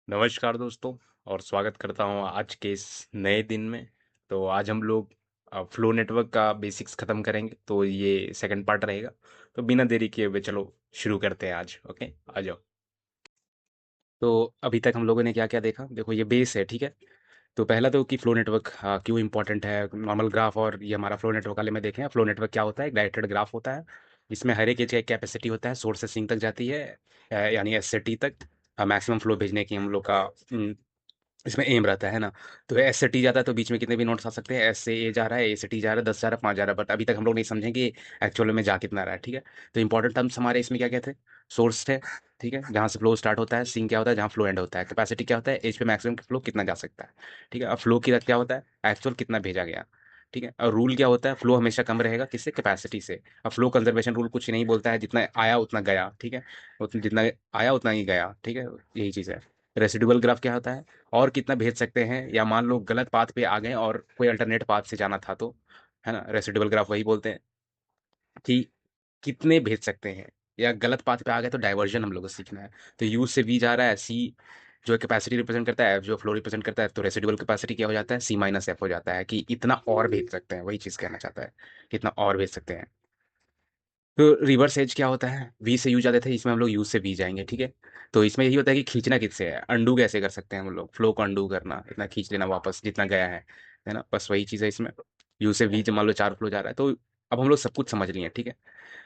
नमस्कार दोस्तों और स्वागत करता हूँ आज के इस नए दिन में। तो आज हम लोग फ्लो नेटवर्क का बेसिक्स ख़त्म करेंगे, तो ये सेकंड पार्ट रहेगा। तो बिना देरी किए हुए चलो शुरू करते हैं आज। ओके, आ जाओ। तो अभी तक हम लोगों ने क्या क्या देखा, देखो ये बेस है, ठीक है। तो पहला तो कि फ्लो नेटवर्क क्यों इंपॉर्टेंट है। नॉर्मल ग्राफ और ये हमारा फ्लो नेटवर्क वाले में देखें। फ्लो नेटवर्क क्या होता है, एक डायरेक्टेड ग्राफ होता है जिसमें हर एक चीज़ की कैपेसिटी होता है, सोर्स से सिंक तक जाती है, यानी एस से टी तक मैक्सिमम फ्लो भेजने की हम लोग का इसमें एम रहता है ना। तो एस से टी जाता है तो बीच में कितने भी नोट्स आ सकते हैं। एस से ए जा रहा है, ए से टी जा रहा है, 10 जा रहा है, 5 जा रहा है, बट अभी तक हम लोग नहीं समझें कि एक्चुअल में जा कितना रहा है, ठीक है। तो इंपॉर्टेंट टर्म्स हमारे इसमें क्या क्या थे। सोर्स है, ठीक है, जहाँ से फ्लो स्टार्ट होता है। सिंक क्या होता है, जहाँ फ्लो एंड होता है। कैपेसिटी क्या होता है, एज पे मैक्सिमम फ्लो कितना जा सकता है, ठीक है। अब फ्लो की क्या होता है, एक्चुअल कितना भेजा गया, ठीक है। और रूल क्या होता है, फ्लो हमेशा कम रहेगा किससे, कैपेसिटी से। अब फ्लो कंजर्वेशन रूल कुछ नहीं बोलता है, जितना आया उतना गया, ठीक है। जितना आया उतना ही गया, ठीक है, यही चीज़ है। रेसिडुअल ग्राफ क्या होता है, और कितना भेज सकते हैं, या मान लो गलत पाथ पे आ गए और कोई अल्टरनेट पाथ से जाना था तो, है ना, रेसिडुअल ग्राफ वही बोलते हैं कि कितने भेज सकते हैं। या गलत पाथ पे आ गए तो डाइवर्जन हम लोग को सीखना है। तो यू से वी जा रहा है, सी जो कैपेसिटी रिप्रेजेंट करता है, जो फ्लो रिप्रेजेंट करता है, तो रेसिडुअल कैपेसिटी क्या हो जाता है, सी माइनस एफ हो जाता है, कि इतना और भेज सकते हैं, वही चीज़ कहना चाहता है, कितना और भेज सकते हैं। तो रिवर्स एज क्या होता है, वी से यू जाते थे, इसमें हम लोग यू से वी जाएंगे, ठीक है। तो इसमें यही होता है कि खींचना किससे है, अंडू कैसे कर सकते हैं हम लोग, फ्लो को अंडू करना, इतना खींच लेना वापस जितना गया है ना, बस वही चीज़ है इसमें। यू से वी जब मान लो 4 फ्लो जा रहा है, तो अब हम लोग सब कुछ समझ लिए, ठीक है।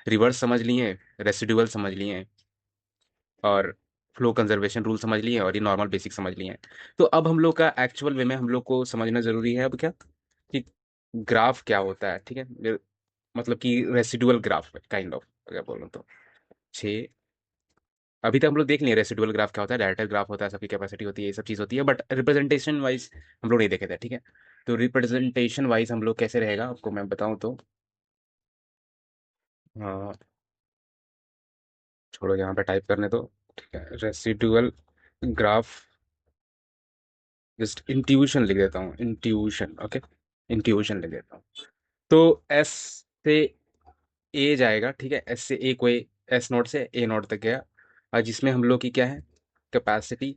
रिवर्स समझ लिए, रेसिडुअल समझ लिए, और फ्लो कंजर्वेशन रूल समझ लिए, और ये नॉर्मल बेसिक समझ लिए। तो अब हम लोग का एक्चुअल वे में हम लोग को समझना जरूरी है अब क्या, कि ग्राफ क्या होता है, ठीक है। मतलब कि रेसिडुअल ग्राफ काइंड ऑफ अगर बोलूँ तो, छः अभी तक हम लोग देख लिए रेसिडुअल ग्राफ क्या होता है, डायरेक्टर ग्राफ होता है, सबकी कैपेसिटी होती है, ये सब चीज़ होती है, बट रिप्रेजेंटेशन वाइज हम लोग नहीं देखे थे, ठीक है। तो रिप्रेजेंटेशन वाइज हम लोग कैसे रहेगा आपको मैं बताऊं तो, हाँ, छोड़ो यहाँ पे टाइप करने दो, ठीक है। रेसिडुअल ग्राफ, जस्ट इंट्यूशन लिख देता हूँ, इंट्यूशन, ओके, इंट्यूशन लिख देता हूँ। तो एस से ए जाएगा, ठीक है, एस से ए कोई एस नोट से ए नोट तक गया, और जिसमें हम लोग की क्या है, कैपेसिटी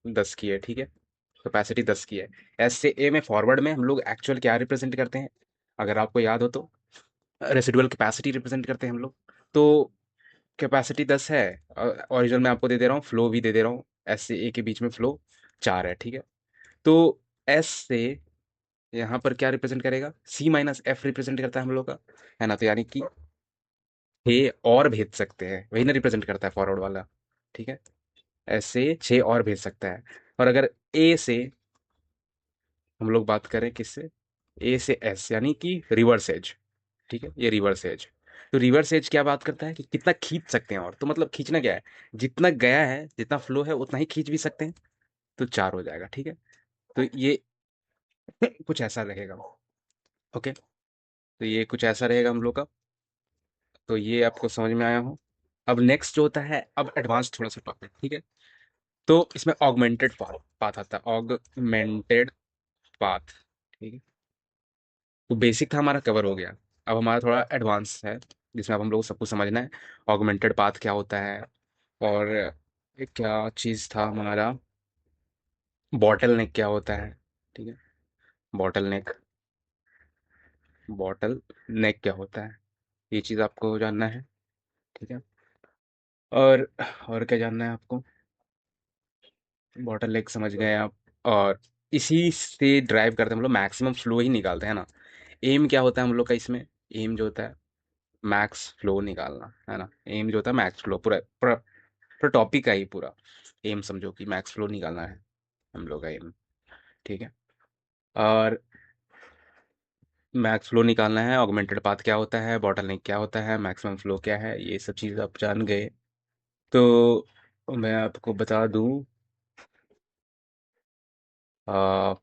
10 की है, ठीक है। कैपेसिटी 10 की है। एस से ए में फॉरवर्ड में हम लोग एक्चुअल क्या रिप्रेजेंट करते हैं, अगर आपको याद हो तो, रेसिडुअल कैपेसिटी रिप्रेजेंट करते हैं हम लोग। तो कैपेसिटी 10 है, ओरिजिनल में आपको दे दे रहा हूँ, फ्लो भी दे दे रहा हूँ, एस से ए के बीच में फ्लो 4 है, ठीक है। तो एस से यहाँ पर क्या रिप्रेजेंट करेगा, सी माइनस एफ रिप्रेजेंट करता है हम लोग का, है ना। तो यानी कि छः और भेज सकते हैं, वही ना रिप्रेजेंट करता है फॉरवर्ड वाला, ठीक है। ऐसे छः और भेज सकता है। और अगर ए से हम लोग बात करें किससे, ए से एस, यानी कि रिवर्स एज, ठीक है, ये रिवर्स एज। तो रिवर्स एज क्या बात करता है कि कितना खींच सकते हैं, और तो मतलब खींचना क्या है, जितना गया है, जितना फ्लो है उतना ही खींच भी सकते हैं, तो 4 हो जाएगा, ठीक है। तो ये कुछ ऐसा रहेगा, ओके। तो ये कुछ ऐसा रहेगा हम लोग का। तो ये आपको समझ में आया हो। अब नेक्स्ट जो होता है, अब एडवांस थोड़ा सा टॉपिक, ठीक है। तो इसमें ऑगमेंटेड पाथ पाथ आता है, ऑगमेंटेड पाथ, ठीक है। तो बेसिक था हमारा, कवर हो गया। अब हमारा थोड़ा एडवांस है, जिसमें अब हम लोग को सब कुछ समझना है। ऑगमेंटेड पाथ क्या होता है, और एक क्या चीज़ था हमारा, बॉटल नेक क्या होता है, ठीक है। बॉटल नेक, बॉटल नेक क्या होता है, ये चीज़ आपको जानना है, ठीक है। और और क्या जानना है आपको, बॉटल नेक समझ गए आप। और इसी से ड्राइव करते हैं हम लोग, मैक्सिमम फ्लो ही निकालते हैं ना। एम क्या होता है हम लोग का इसमें, एम जो होता है मैक्स फ्लो निकालना, है ना। एम जो होता है मैक्स फ्लो, पूरा पूरा पूरा टॉपिक का ही पूरा एम समझो कि मैक्स फ्लो निकालना है हम लोग का एम, ठीक है। और मैक्स फ्लो निकालना है, ऑगमेंटेड पाथ क्या होता है, बॉटलनेक क्या होता है, मैक्सिमम फ्लो क्या है, ये सब चीज़ आप जान गए। तो मैं आपको बता दूं, आ,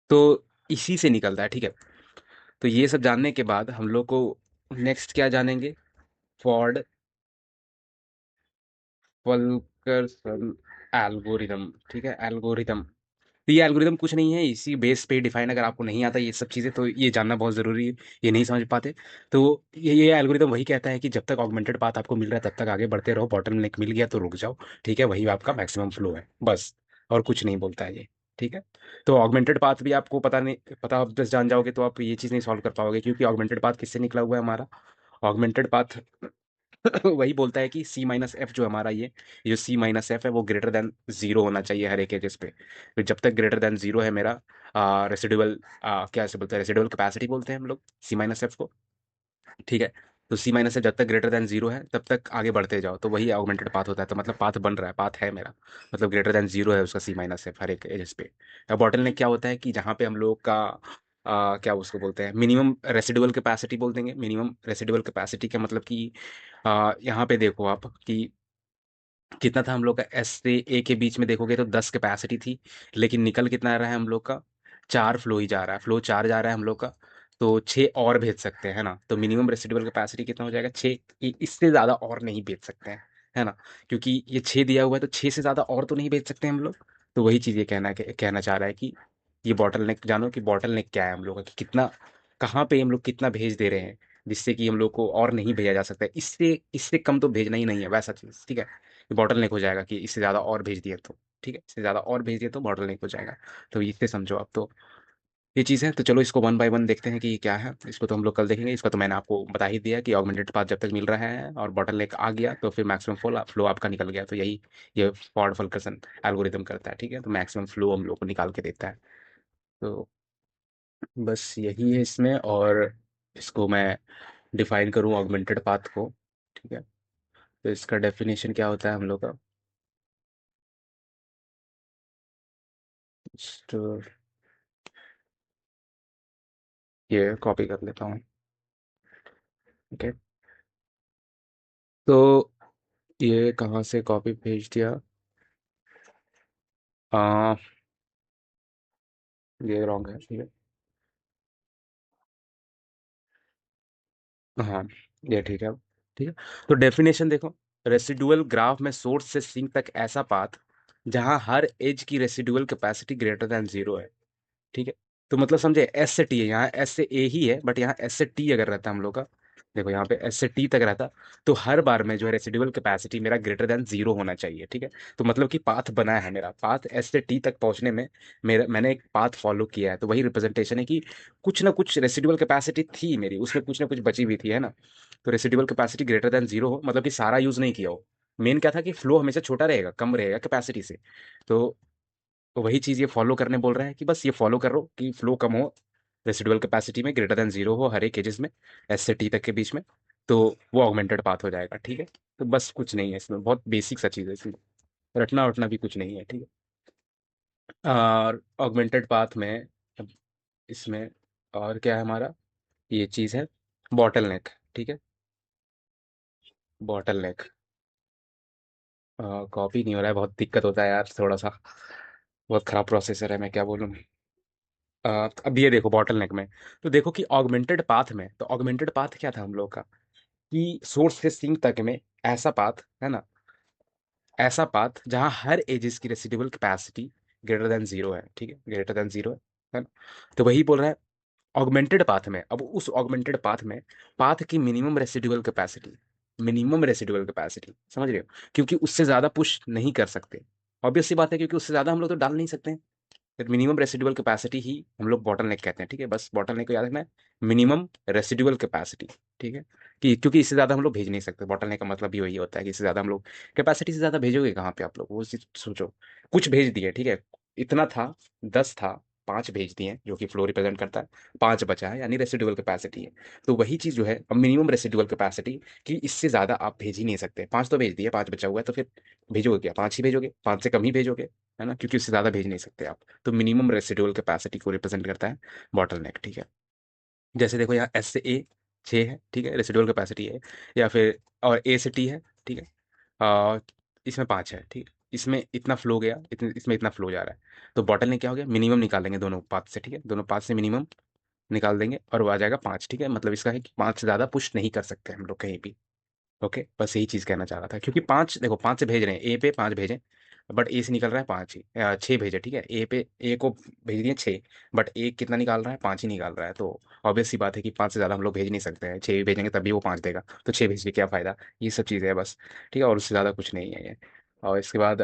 तो इसी से निकलता है, ठीक है। तो ये सब जानने के बाद हम लोग को नेक्स्ट क्या जानेंगे, फॉर्ड वल्करसन एल्गोरिदम, ठीक है, एल्गोरिदम। तो ये एल्गोरिदम कुछ नहीं है, इसी बेस पे डिफाइन, अगर आपको नहीं आता ये सब चीज़ें तो ये जानना बहुत ज़रूरी है, ये नहीं समझ पाते। तो ये एल्गोरिदम वही कहता है कि जब तक ऑगमेंटेड पाथ आपको मिल रहा है तब तक आगे बढ़ते रहो, बॉटलनेक मिल गया तो रुक जाओ। ठीक है, वही आपका मैक्सिमम फ्लो है बस, और कुछ नहीं बोलता है ये। ठीक है, तो ऑगमेंटेड पाथ भी आपको पता नहीं, पता आप बस जान जाओगे तो आप ये चीज़ नहीं सॉल्व कर पाओगे, क्योंकि ऑगमेंटेड पाथ किससे निकला हुआ है हमारा? ऑगमेंटेड पाथ वही बोलता है कि सी माइनस एफ जो हमारा ये जो सी माइनस एफ है वो ग्रेटर देन जीरो होना चाहिए हर एक एजेस पे। तो जब तक ग्रेटर देन जीरो है मेरा रेसिडुअल, क्या से बोलते हैं, रेसिडुअल कैपेसिटी बोलते हैं हम लोग सी माइनस एफ को। ठीक है, तो सी माइनस एफ जब तक ग्रेटर देन जीरो है तब तक आगे बढ़ते जाओ, तो वही ऑगमेंटेड पाथ होता है। तो मतलब पाथ बन रहा है, पाथ है मेरा, मतलब ग्रेटर देन जीरो है उसका सी माइनस एफ हर एक एजेस पे। अब बॉटल नेक क्या होता है कि जहाँ पे हम लोग का क्या उसको बोलते हैं, मिनिमम रेसिडुअल कैपेसिटी बोल देंगे। मिनिमम रेसिडुअल कैपेसिटी का मतलब कि यहाँ पे देखो आप कि कितना था हम लोग का, एस से ए के बीच में देखोगे तो 10 कैपेसिटी थी, लेकिन निकल कितना आ रहा है हम लोग का, 4 फ्लो ही जा रहा है, फ्लो 4 जा रहा है हम लोग का। तो 6 और भेज सकते हैं, है ना? तो मिनिमम रेसिडुअल कैपेसिटी कितना हो जाएगा, 6। इससे ज़्यादा और नहीं भेज सकते हैं, है ना? क्योंकि ये 6 दिया हुआ है तो 6 से ज़्यादा और तो नहीं भेज सकते हम लोग। तो वही चीज़ ये कहना चाह रहा है कि ये बॉटल नेक जानो कि बॉटल नेक क्या है हम लोग का, कि कितना, कहाँ पे हम लोग कितना भेज दे रहे हैं, जिससे कि हम लोग को और नहीं भेजा जा सकता है। इससे इससे कम तो भेजना ही नहीं है वैसा चीज़। ठीक है, बॉटल नेक हो जाएगा कि इससे ज़्यादा और भेज दिए तो। ठीक है, इससे ज़्यादा और भेज दिए तो बॉटल नेक हो जाएगा। तो इससे समझो आप तो ये चीज़ है। तो चलो इसको वन बाय वन देखते हैं कि ये क्या है। इसको तो हम लोग कल देखेंगे, इसका तो मैंने आपको बता ही दिया कि ऑगमेंटेड पाथ जब तक मिल रहा है और बॉटल नेक आ गया तो फिर मैक्सिमम फ्लो आपका निकल गया, तो यही ये फॉर्ड फुल्केर्सन एल्गोरिदम करता है। ठीक है, तो मैक्सिमम फ्लो हम लोग को निकाल के देता है। तो बस यही है इसमें। और इसको मैं डिफाइन करूँ ऑगमेंटेड पाथ को। ठीक है, तो इसका डेफिनेशन क्या होता है हम लोग का, तो ये कॉपी कर लेता हूँ। ओके, तो ये कहाँ से कॉपी भेज दिया, आ, ये रॉन्ग है। ठीक है, हाँ ये ठीक है अब। ठीक है, तो डेफिनेशन देखो, रेसिडुअल ग्राफ में सोर्स से सिंक तक ऐसा पाथ जहां हर एज की residual capacity greater than zero है। ठीक है, तो मतलब समझे, एस से टी है, यहाँ एस से ए ही है, बट यहाँ एस से टी अगर रहता हम लोग का, देखो यहाँ पे एस से टी तक रहता, तो हर बार में जो है रेसिडुअल कैपेसिटी मेरा ग्रेटर देन जीरो होना चाहिए। ठीक है, तो मतलब कि पाथ बना है मेरा, पाथ एस से टी तक पहुंचने में मैंने एक पाथ फॉलो किया है, तो वही रिप्रेजेंटेशन है कि कुछ ना कुछ रेसिडुअल कैपेसिटी थी मेरी, उसमें कुछ ना कुछ बची हुई थी, है ना? तो residual capacity greater than zero हो मतलब कि सारा यूज नहीं किया हो। मेन क्या था कि फ्लो हमेशा छोटा रहेगा, कम रहेगा कैपेसिटी से। तो वही चीज़ ये फॉलो करने बोल रहा है कि बस ये फॉलो करो कि फ्लो कम हो, रेसिडुअल कैपेसिटी में ग्रेटर देन जीरो हो हर एक केजेस में, एस से टी तक के बीच में, तो वो ऑगमेंटेड पाथ हो जाएगा। ठीक है, तो बस कुछ नहीं है इसमें, बहुत बेसिक सा चीज़ है इसमें, रटना वटना भी कुछ नहीं है। ठीक है, और ऑगमेंटेड पाथ में अब इसमें और क्या है हमारा, ये चीज़ है बॉटल नेक। ठीक है, बॉटल नेक कॉपी नहीं हो रहा है, बहुत दिक्कत होता है यार थोड़ा सा, बहुत खराब प्रोसेसर है, मैं क्या बोलूँ। अब ये देखो बॉटल नेक में, तो देखो कि ऑगमेंटेड पाथ में, तो ऑगमेंटेड पाथ क्या था हम लोग का कि सोर्स से सिंक तक में ऐसा पाथ है ना, ऐसा पाथ जहां हर एजेस की residual capacity greater than zero है। ठीक है, ग्रेटर देन जीरो है ना? तो वही बोल रहा है ऑगमेंटेड पाथ में, अब उस ऑगमेंटेड पाथ में पाथ की मिनिमम रेसिडुअल कैपेसिटी समझ रहे हो, क्योंकि उससे ज्यादा पुश नहीं कर सकते। ऑब्वियस सी बात है, क्योंकि उससे ज्यादा हम लोग तो डाल नहीं सकते हैं। मिनिमम रेसिडुअल कैपेसिटी ही हम लोग बॉटल नेक कहते हैं। ठीक है, बस बॉटल नेक को याद रखना है, मिनिमम रेसिडुअल कैपेसिटी। ठीक है, कि क्योंकि इससे ज़्यादा हम लोग भेज नहीं सकते, बॉटल नेक का मतलब भी वही होता है कि इससे ज़्यादा हम लोग, कैपेसिटी से ज़्यादा भेजोगे कहाँ पे आप लोग, वो चीज़ सोचो। कुछ भेज दिए, ठीक है, इतना था, 10 था, 5 भेज दिए जो कि फ्लो रिप्रेजेंट करता है, 5 बचा है यानी रेसिडुअल कैपेसिटी है। तो वही चीज़ जो है अब मिनिमम रेसिडुअल कैपेसिटी, कि इससे ज़्यादा आप भेज ही नहीं सकते। 5 तो भेज दिए, 5 बचा हुआ है, तो फिर भेजोगे क्या, 5 ही भेजोगे, 5 से कम ही भेजोगे, है ना? क्योंकि उससे ज़्यादा भेज नहीं सकते आप। तो मिनिमम रेसिडुअल कैपेसिटी को रिप्रेजेंट करता है बॉटल नेक। ठीक है, जैसे देखो यहाँ एस से ए 6 है, ठीक है, रेसिडुअल कैपेसिटी है, या फिर और ए से टी है। ठीक है, और इसमें 5 है। ठीक है, इसमें इतना फ्लो गया, इसमें इतना फ्लो जा रहा है, तो बॉटल नेक क्या हो गया, मिनिमम निकाल देंगे दोनों पाथ से। ठीक है, दोनों पाथ से मिनिमम निकाल देंगे और वो आ जाएगा 5। ठीक है, मतलब इसका है कि 5 से ज़्यादा पुश नहीं कर सकते हम लोग कहीं भी। ओके, बस यही चीज़ कहना चाह रहा था, क्योंकि 5 देखो, 5 से भेज रहे हैं, ए पे 5 भेजें, बट ए से निकल रहा है 5 ही, 6 भेजे, ठीक है, ए पे ए को भेज दिए 6, बट ए कितना निकाल रहा है, 5 ही निकाल रहा है। तो ऑब्वियस सी बात है कि 5 से ज़्यादा हम लोग भेज नहीं सकते हैं, 6 भी भेजेंगे तब भी वो 5 देगा, तो 6 भेज के क्या फ़ायदा। ये सब चीज़ें हैं बस, ठीक है, और उससे ज़्यादा कुछ नहीं है ये। और इसके बाद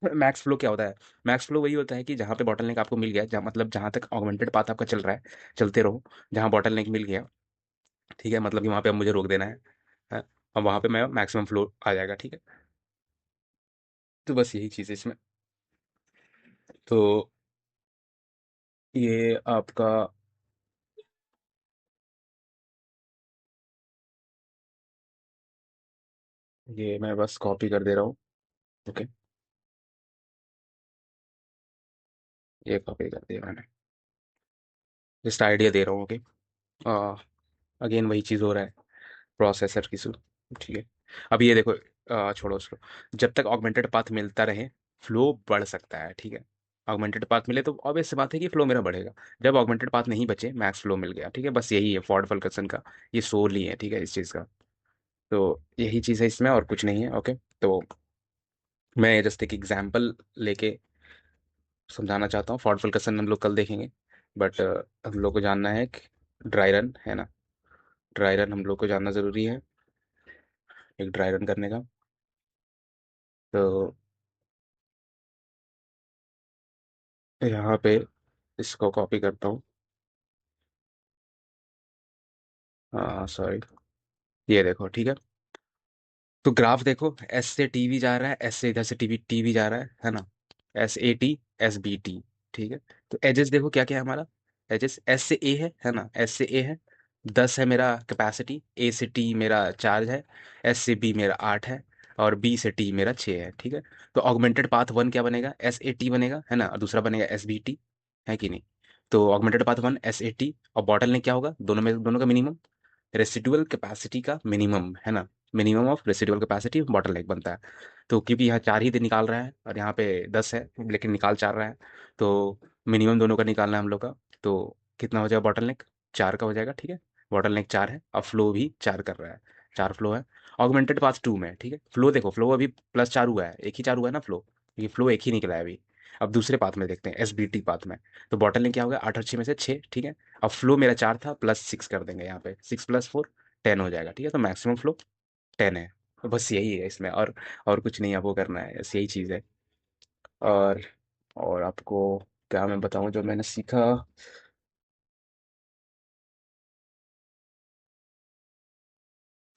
मैक्स फ्लो क्या होता है? मैक्स फ्लो वही होता है कि जहाँ पे बॉटल नेक आपको मिल गया, जहाँ मतलब जहाँ तक ऑगमेंटेड पाथ आपका चल रहा है, चलते रहो, जहाँ बॉटल नेक मिल गया, ठीक है, मतलब कि वहाँ पे अब मुझे रोक देना है, अब वहाँ पे मैं मैक्सिमम फ्लो आ जाएगा, ठीक है। तो बस यही चीज़ है इसमें। तो ये आपका, ये मैं बस कॉपी कर दे रहा हूँ। ओके, ये कॉपी कर दिया मैंने, जस्ट आइडिया दे रहा हूँ। ओके, अगेन वही चीज़ हो रहा है, प्रोसेसर की इशू, ठीक है। अब ये देखो, छोड़ो उसको, जब तक ऑगमेंटेड पाथ मिलता रहे फ्लो बढ़ सकता है, ठीक है। ऑगमेंटेड पाथ मिले तो ऑब्वियस सी बात है कि फ्लो मेरा बढ़ेगा। जब ऑगमेंटेड पाथ नहीं बचे, मैक्स फ्लो मिल गया, ठीक है, बस यही है फॉर्ड फल्कसन का, ये सोल ही है, ठीक है, इस चीज़ का। तो यही चीज़ है इसमें, और कुछ नहीं है। ओके, तो मैं जस्ट एक एग्जांपल लेके समझाना चाहता हूँ। फॉर्ड फल्कसन हम लोग कल देखेंगे, बट हम लोग को जानना है कि ड्राई रन है ना, ड्राई रन हम लोग को जानना ज़रूरी है, एक ड्राई रन करने का। तो यहाँ पे इसको कॉपी करता हूँ, हाँ सॉरी, ये देखो, ठीक है। तो ग्राफ देखो, एस से टीवी जा रहा है, एस से इधर से टीवी टीवी जा रहा है ना, SAT SBT, ठीक है। तो एजेस देखो क्या क्या है हमारा, एजेस एस से ए है ना, एस से ए है 10 है मेरा कैपेसिटी, ए से टी मेरा चार्ज है, एस से बी मेरा 8 है, और बी से टी मेरा 6 है, ठीक है। तो ऑगमेंटेड पाथ वन क्या बनेगा, SAT बनेगा है ना, और दूसरा बनेगा SBT, है कि नहीं। तो ऑगमेंटेड पाथ वन SAT, और बॉटल ने क्या होगा, दोनों में दोनों का मिनिमम, रेसिडुअल कैपेसिटी का मिनिमम है ना, minimum of residual capacity bottle नेक बनता है। तो क्योंकि यहाँ 4 ही दिन निकाल रहा है और यहाँ पे 10 है, लेकिन निकाल 4 रहा है, तो मिनिमम दोनों का निकालना है हम लोग का। तो कितना हो जाएगा बॉटल नेक, 4 का हो जाएगा, ठीक है। बॉटल नेक 4 है, अब फ्लो भी 4 कर रहा है, 4 फ्लो है। ऑगमेंटेड पाथ 2 में, ठीक है, फ्लो देखो, फ्लो अभी +4 हुआ है, एक ही 4 हुआ है ना फ्लो, ये फ्लो एक ही निकला है अभी। अब दूसरे पाथ में देखते हैं, SBT पाथ में। तो बॉटल नेक क्या होगा, 8 और 6 में से 6, ठीक है। अब फ्लो मेरा 4 था, +6 कर देंगे यहाँ पे, 6 + 4 10 हो जाएगा, ठीक है। तो मैक्सिमम फ्लो 10 है। तो बस यही है इसमें, और कुछ नहीं आपको करना है, बस यही चीज़ है। और और आपको क्या मैं बताऊं जो मैंने सीखा।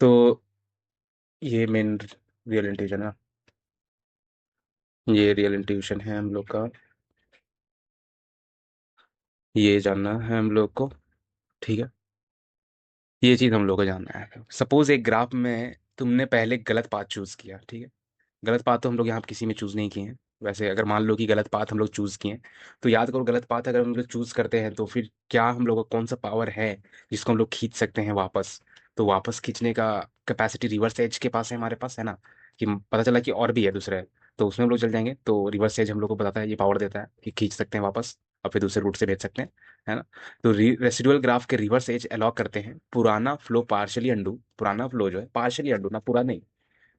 तो ये मेन रियल इंट्यूशन है, ये रियल इंट्यूशन है हम लोग का, ये जानना है हम लोग को, ठीक है। ये चीज़ हम लोग को जानना है। सपोज एक ग्राफ में तुमने पहले गलत पाथ चूज किया, ठीक है। गलत पाथ तो हम लोग यहाँ किसी में चूज नहीं किए हैं। वैसे अगर मान लो कि गलत पाथ हम लोग चूज किए हैं, तो याद करो गलत पाथ अगर हम लोग चूज करते हैं तो फिर क्या हम लोग का कौन सा पावर है जिसको हम लोग खींच सकते हैं वापस। तो वापस खींचने का कैपेसिटी रिवर्स एज के पास है, हमारे पास है ना, कि पता चला कि और भी है दूसरे, तो उसमें हम लोग चल जाएंगे। तो रिवर्स एज हम लोग को बताता है, ये पावर देता है कि खींच सकते हैं वापस और फिर दूसरे रूट से भेज सकते हैं, है ना। तो रेसिडुअल ग्राफ के रिवर्स एज अलॉ करते हैं पुराना फ्लो पार्शली अंडू, पुराना फ्लो जो है पार्शली अंडू ना, पूरा नहीं,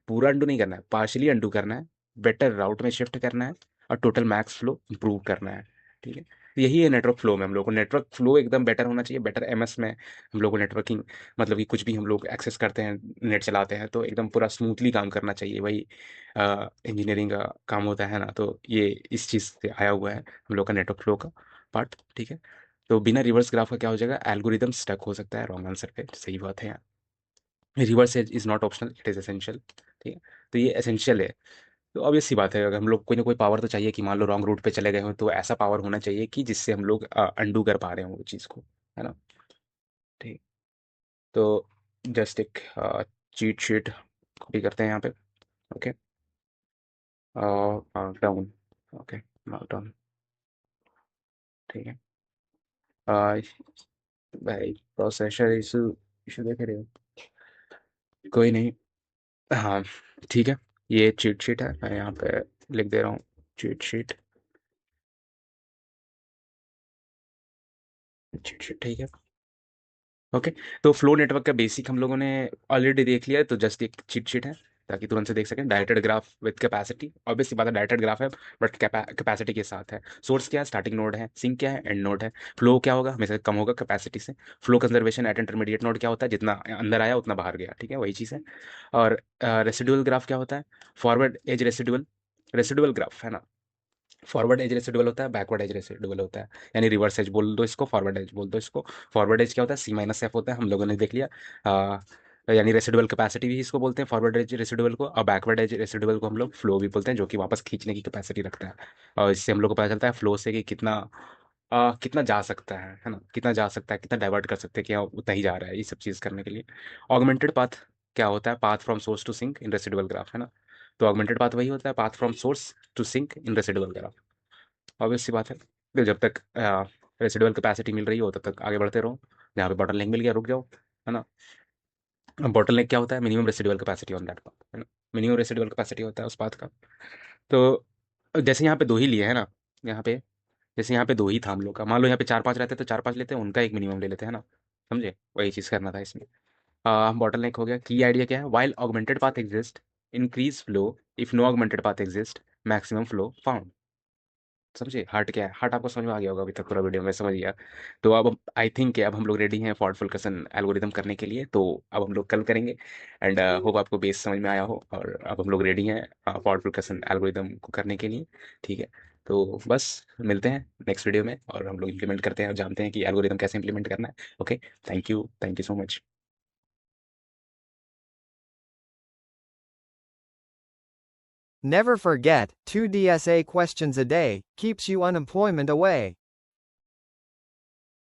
पूरा अंडू नहीं करना है, पार्शियली अंडू करना है, बेटर राउट में शिफ्ट करना है, और टोटल मैक्स फ्लो इंप्रूव करना है, ठीक है। तो यही है नेटवर्क फ्लो में, हम लोग को नेटवर्क फ्लो एकदम बेटर होना चाहिए, बेटर MS में हम लोग को नेटवर्किंग, मतलब कि कुछ भी हम लोग एक्सेस करते हैं, नेट चलाते हैं, तो एकदम पूरा स्मूथली काम करना चाहिए, वही इंजीनियरिंग का काम होता है ना। तो ये इस चीज़ से आया हुआ है हम लोग का नेटवर्क फ्लो का पार्ट, ठीक है। तो बिना रिवर्स ग्राफ का क्या हो जाएगा, एल्गोरिदम स्टक हो सकता है, रॉन्ग आंसर पे, सही बात है। Reverse is not optional, it is essential, ठीक है। तो ये एसेंशियल है। तो अब ये सी बात है, अगर हम लोग कोई ना कोई पावर तो चाहिए, कि मान लो रॉन्ग रूट पे चले गए हो, तो ऐसा पावर होना चाहिए कि जिससे हम लोग अंडू कर पा रहे हो वो चीज़ को, है ना, ठीक। तो जस्ट एक चीट शीट कॉपी करते हैं यहाँ पे। ओके, डाउन, ओके, डाउन, ठीक है। अ, भाई प्रोसेसर इशू, इशू देख रहे हो, कोई नहीं, हाँ, ठीक है। ये चीट शीट है, मैं यहाँ पे लिख दे रहा हूँ, चीट शीट, चीट शीट, ठीक है। ओके, तो फ्लो नेटवर्क का बेसिक हम लोगों ने ऑलरेडी देख लिया है, तो जस्ट एक चीट शीट है, ताकि तुरंत से देख सकें। Directed graph with capacity, obviously बात है डायरेक्टेड ग्राफ है बट कैपेसिटी के साथ है। सोर्स क्या है, स्टार्टिंग नोड है। सिंक क्या है, एंड नोड है। फ्लो क्या होगा, हमेशा कम होगा कैपेसिटी से। Flow conservation eight intermediate node क्या होता है, जितना अंदर आया उतना बाहर गया, ठीक है, वही चीज़ है। और रेसिडुअल ग्राफ क्या होता है, forward edge residual, residual graph है ना, फॉरवर्ड एज रेसिडुअल होता है, बैकवर्ड एज रेसिडुअल होता है। यानी रिवर्स एज बोल दो इसको, फॉरवर्ड एज बोल दो इसको। फॉरवर्ड एज क्या होता है, सी माइनस एफ होता है, हम लोगों ने देख लिया। यानी रेसिडुअल कैपेसिटी भी इसको बोलते हैं फॉरवर्ड एज रेसिडुअल को, और बैकवर्ड एज रेसिडुअल को हम लोग फ्लो भी बोलते हैं, जो कि वापस खींचने की कैपेसिटी रखता है। और इससे हम लोग को पता चलता है फ्लो से कि कितना कितना जा सकता है ना, कितना जा सकता है, कितना डाइवर्ट कर सकते हैं कि हाँ उतना ही जा रहा है, ये सब चीज़ करने के लिए। ऑगमेंटेड पाथ क्या होता है, path from source to sink in residual graph, है ना। तो ऑगमेंटेड पाथ वही होता है, path from source to sink in residual graph. Obvious सी बात है, तो जब तक रेसिडुअल कैपेसिटी मिल रही हो तब तक आगे बढ़ते रहो। जहाँ पे बॉटल नेक मिल गया रुक जाओ, है ना। बॉटल नेक क्या होता है, minimum residual capacity on that path, है ना। मिनिमम रेसिडुअल कैपेसिटी होता है उस पाथ का। तो जैसे यहाँ पे दो ही लिए है ना, यहाँ पे जैसे यहाँ पे दो ही था हम लोग का, मान लो यहाँ पे चार पांच रहते तो चार पांच लेते हैं, उनका एक मिनिमम ले लेते हैं ना। समझे, वही चीज़ करना था इसमें। बॉटल नेक हो गया। की आइडिया क्या है, while augmented path exist increase flow, if no augmented path exist maximum flow found. समझे हार्ट क्या है, हार्ट आपको समझ में आ गया होगा अभी तक पूरा वीडियो में, समझ गया। तो अब आई थिंक अब हम लोग रेडी हैं फॉल्ट फुल्केशन एल्गोरिदम करने के लिए, तो अब हम लोग कल करेंगे। एंड होप आपको बेस समझ में आया हो, और अब हम लोग रेडी हैं फॉल्ट फुल्केशन एल्गोरिदम को करने के लिए, ठीक है। तो बस मिलते हैं नेक्स्ट वीडियो में, और हम लोग इम्प्लीमेंट करते हैं और जानते हैं कि एल्गोरिदम कैसे इम्प्लीमेंट करना है। Okay, thank you so much. Never forget, 2 DSA questions a day keeps you unemployment away.